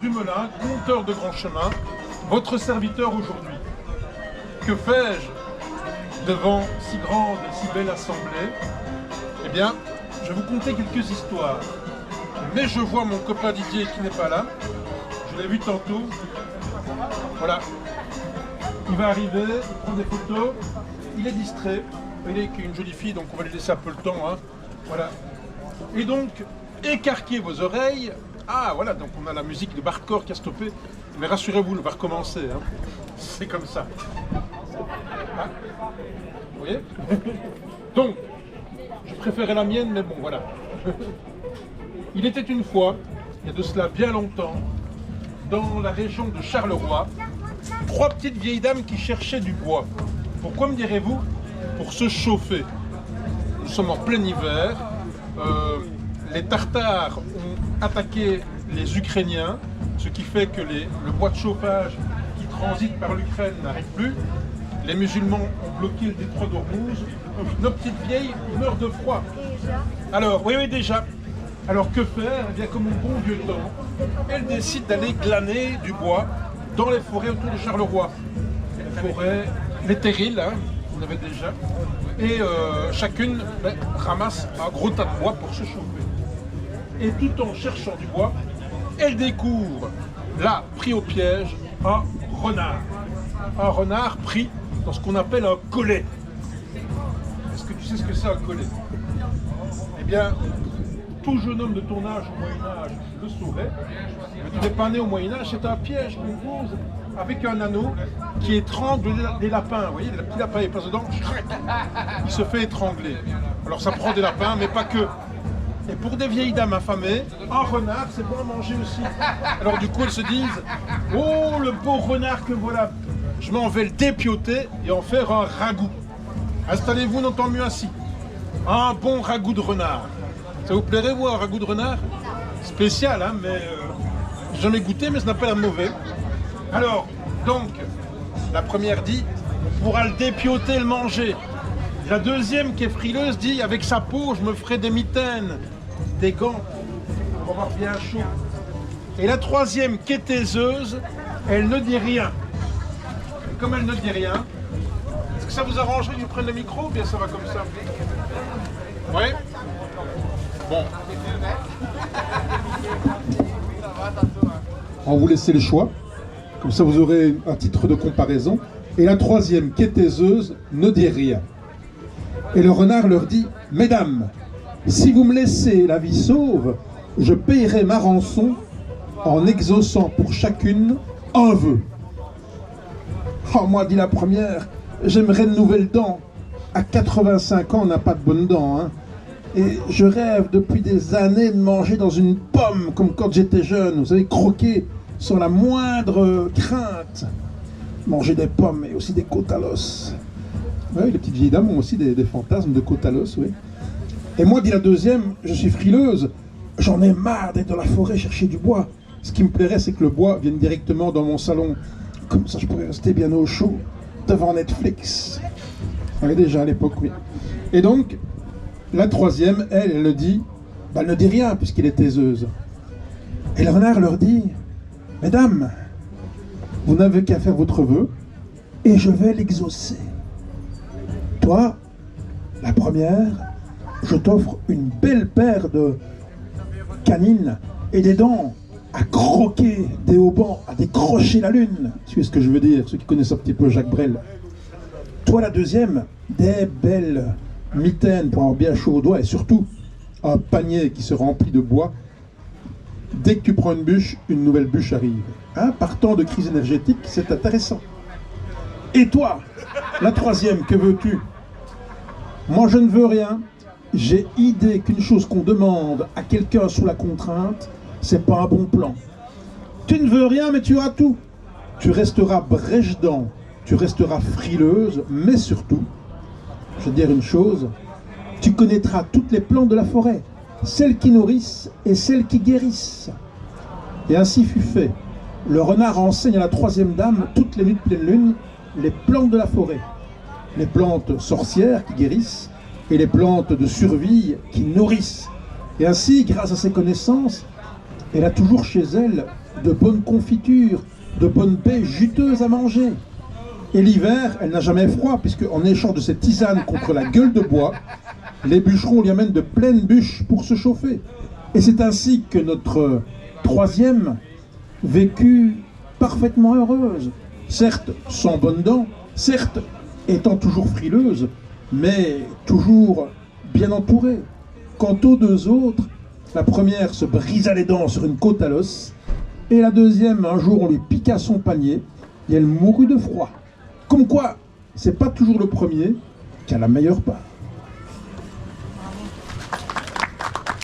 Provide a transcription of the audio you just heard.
Dumoulin, conteur de grand chemin, votre serviteur aujourd'hui. Que fais-je devant si grande et si belle assemblée? Eh bien, je vais vous conter quelques histoires. Mais je vois mon copain Didier qui n'est pas là. Je l'ai vu tantôt. Voilà. Il va arriver, il prend des photos, il est distrait. Il est qu'une jolie fille, donc on va lui laisser un peu le temps. Hein. Voilà. Et donc, écarquez vos oreilles. Ah voilà, donc on a la musique de Bardcore qui a stoppé. Mais rassurez-vous, on va recommencer. Hein. C'est comme ça. Ah. Vous voyez? Donc, je préférais la mienne, mais bon, voilà. Il était une fois, il y a de cela bien longtemps, dans la région de Charleroi, 3 petites vieilles dames qui cherchaient du bois. Pourquoi me direz-vous? Pour se chauffer. Nous sommes en plein hiver. Les Tartares ont attaqué les Ukrainiens, ce qui fait que le bois de chauffage qui transite par l'Ukraine n'arrive plus. Les musulmans ont bloqué le détroit d'Ormuz. Nos petites vieilles meurent de froid. Alors, oui, déjà. Alors que faire? Eh bien, comme au bon vieux temps, elles décident d'aller glaner du bois dans les forêts autour de Charleroi. Les forêts, les terrils, hein, on avait déjà. Et chacune ramasse un gros tas de bois pour se chauffer. Et tout en cherchant du bois, elle découvre, là, pris au piège, un renard. Un renard pris dans ce qu'on appelle un collet. Est-ce que tu sais ce que c'est un collet? Eh bien, tout jeune homme de ton âge au Moyen-Âge le saurait. Mais tu n'es pas né au Moyen-Âge, c'est un piège qu'on pose avec un anneau qui étrangle les lapins. Vous voyez, le petit lapin est pas dedans, il se fait étrangler. Alors ça prend des lapins, mais pas que. Et pour des vieilles dames affamées, un renard, c'est bon à manger aussi. Alors du coup, elles se disent, oh, le beau renard que voilà, je m'en vais le dépioter et en faire un ragoût. Installez-vous, n'entend mieux assis. Un bon ragoût de renard. Ça vous plairait, vous, un ragoût de renard? Spécial, hein, mais j'ai jamais goûté, mais ça n'a pas l'air mauvais. Alors, donc, la première dit, on pourra le dépioter et le manger. La deuxième, qui est frileuse, dit, avec sa peau, je me ferai des mitaines, des gants, pour avoir bien chaud. Et la troisième, qui est taiseuse, elle ne dit rien. Et comme elle ne dit rien, est-ce que ça vous arrangerait que je prenne le micro ou bien ça va comme ça? Ouais. Bon. On va vous laisser le choix. Comme ça, vous aurez un titre de comparaison. Et la troisième, qui est taiseuse, ne dit rien. Et le renard leur dit, « Mesdames, si vous me laissez la vie sauve, je payerai ma rançon en exaucant pour chacune un vœu. » Oh, moi, dit la première, j'aimerais de nouvelles dents. À 85 ans, on n'a pas de bonnes dents, hein. Et je rêve depuis des années de manger dans une pomme, comme quand j'étais jeune, vous savez, croquer sans la moindre crainte. Manger des pommes et aussi des côtes à l'os. Oui, les petites vieilles dames ont aussi des fantasmes de côte à l'os, oui. Et moi, dit la deuxième, je suis frileuse, j'en ai marre d'être dans la forêt chercher du bois. Ce qui me plairait, c'est que le bois vienne directement dans mon salon. Comme ça, je pourrais rester bien au chaud, devant Netflix. Oui, déjà à l'époque, oui. Et donc, la troisième, elle ne dit, elle ne dit rien, puisqu'elle est taiseuse. Et le renard leur dit, « Mesdames, vous n'avez qu'à faire votre vœu, et je vais l'exaucer. Toi, la première, je t'offre une belle paire de canines et des dents à croquer des haubans, à décrocher la lune. Tu sais ce que je veux dire, ceux qui connaissent un petit peu Jacques Brel. Toi, la deuxième, des belles mitaines pour avoir bien chaud aux doigts et surtout un panier qui se remplit de bois. Dès que tu prends une bûche, une nouvelle bûche arrive. Hein, partant de crise énergétique, c'est intéressant. Et toi, la troisième, que veux-tu? Moi, je ne veux rien. J'ai idée qu'une chose qu'on demande à quelqu'un sous la contrainte, c'est pas un bon plan. Tu ne veux rien, mais tu auras tout. Tu resteras brèche-dent, tu resteras frileuse, mais surtout, je vais te dire une chose, tu connaîtras toutes les plantes de la forêt, celles qui nourrissent et celles qui guérissent. Et ainsi fut fait. Le renard enseigne à la troisième dame, toutes les nuits de pleine lune, les plantes de la forêt. Les plantes sorcières qui guérissent et les plantes de survie qui nourrissent. Et ainsi, grâce à ses connaissances, elle a toujours chez elle de bonnes confitures, de bonnes baies juteuses à manger. Et l'hiver, elle n'a jamais froid, puisque en échange de cette tisane contre la gueule de bois, les bûcherons lui amènent de pleines bûches pour se chauffer. Et c'est ainsi que notre troisième vécut parfaitement heureuse, certes sans bonnes dents, certes étant toujours frileuse, mais toujours bien entourée. Quant aux deux autres, la première se brisa les dents sur une côte à l'os, et la deuxième, un jour, on lui piqua son panier, et elle mourut de froid. Comme quoi, c'est pas toujours le premier qui a la meilleure part.